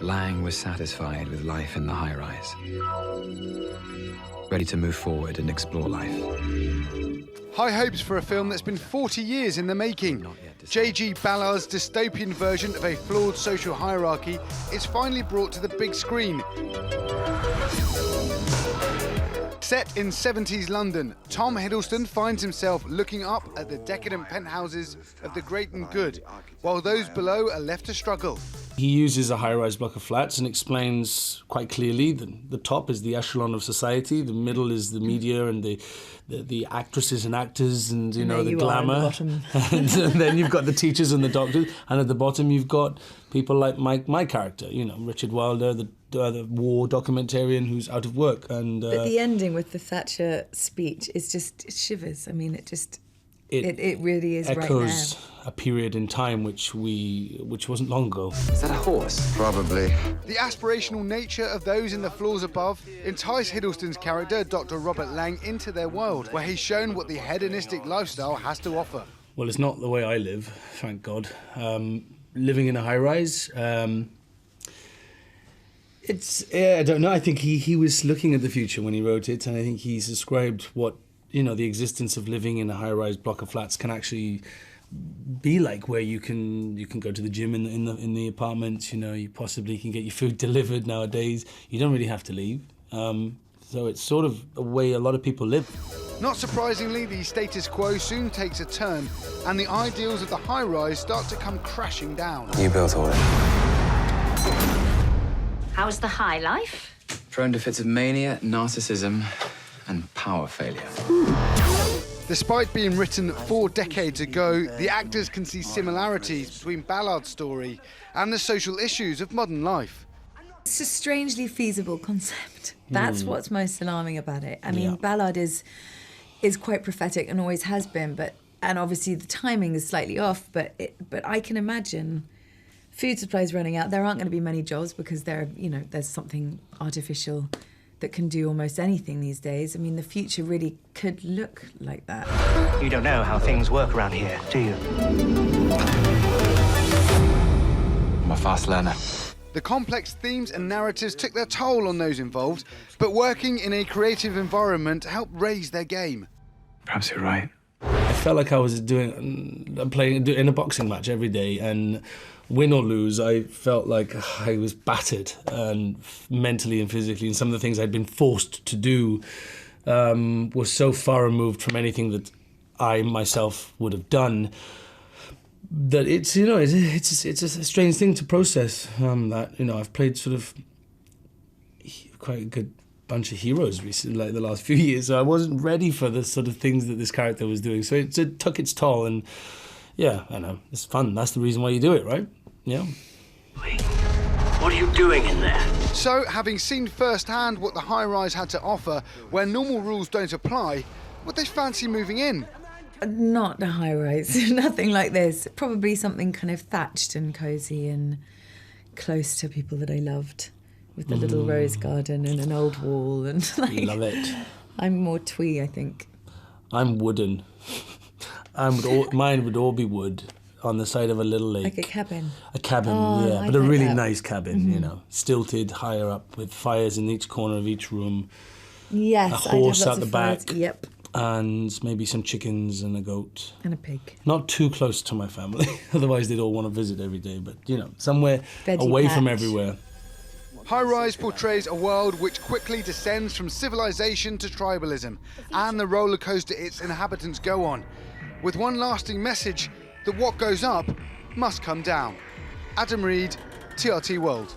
Lang was satisfied with life in the high-rise, ready to move forward and explore life. High hopes for a film that's been 40 years in the making. J.G. Ballard's dystopian version of a flawed social hierarchy is finally brought to the big screen. Set in 70s London, Tom Hiddleston finds himself looking up at the decadent penthouses of the great and good, while those below are left to struggle. He uses a high-rise block of flats and explains quite clearly that the top is the echelon of society, the middle is the media and the actresses and actors and, you know, the glamour. And then you've got the teachers and the doctors, and at the bottom you've got people like my character, you know, Richard Wilder, the war documentarian who's out of work. And but the ending with the Thatcher speech is just, it shivers. I mean, it really is echoes right now. A period in time which wasn't long ago. Is that a horse? Probably. The aspirational nature of those in the floors above entice Hiddleston's character, Dr. Robert Lang, into their world, where he's shown what the hedonistic lifestyle has to offer. Well, it's not the way I live, thank God. Living in a high-rise, I don't know. I think he was looking at the future when he wrote it, and I think he's described what, you know, the existence of living in a high-rise block of flats can actually be like, where you can go to the gym in the apartments. You know, you possibly can get your food delivered nowadays. You don't really have to leave. So it's sort of a way a lot of people live. Not surprisingly, the status quo soon takes a turn, and the ideals of the high-rise start to come crashing down. You built all it. How's the high life? Prone to fits of mania, narcissism, and power failure. Despite being written 4 decades ago, the actors can see similarities between Ballard's story and the social issues of modern life. It's a strangely feasible concept. That's what's most alarming about it. I mean, Ballard is quite prophetic and always has been, and obviously the timing is slightly off, but I can imagine food supplies running out. There aren't going to be many jobs because there's something artificial that can do almost anything these days. I mean, the future really could look like that. You don't know how things work around here, do you? I'm a fast learner. The complex themes and narratives took their toll on those involved, but working in a creative environment helped raise their game. Perhaps you're right. I felt like I was playing in a boxing match every day, and win or lose, I felt like I was battered, and mentally and physically, and some of the things I'd been forced to do were so far removed from anything that I myself would have done, that it's a strange thing to process. That, you know, I've played sort of quite a good bunch of heroes recently, like the last few years, so I wasn't ready for the sort of things that this character was doing. So it took its toll, and yeah, I know, it's fun. That's the reason why you do it, right? Yeah. Wait, what are you doing in there? So, having seen firsthand what the high-rise had to offer, where normal rules don't apply, would they fancy moving in? Not a high-rise, nothing like this. Probably something kind of thatched and cosy and close to people that I loved, with a little rose garden and an old wall and like. Love it. I'm more twee, I think. I'm wooden. Mine would all be wood on the side of a little lake. Like a cabin. A cabin, Oh, yeah, I but a like really that. nice cabin, you know, stilted, higher up, with fires in each corner of each room. Yes, A horse I'd have lots at the of fires. back. Yep, And maybe some chickens and a goat. and a pig. Not too close to my family, otherwise they'd all want to visit every day, but, you know, somewhere Veggie away from patch. everywhere. High Rise portrays a world which quickly descends from civilization to tribalism, and the roller coaster its inhabitants go on, with one lasting message that what goes up must come down. Adam Reed, TRT World.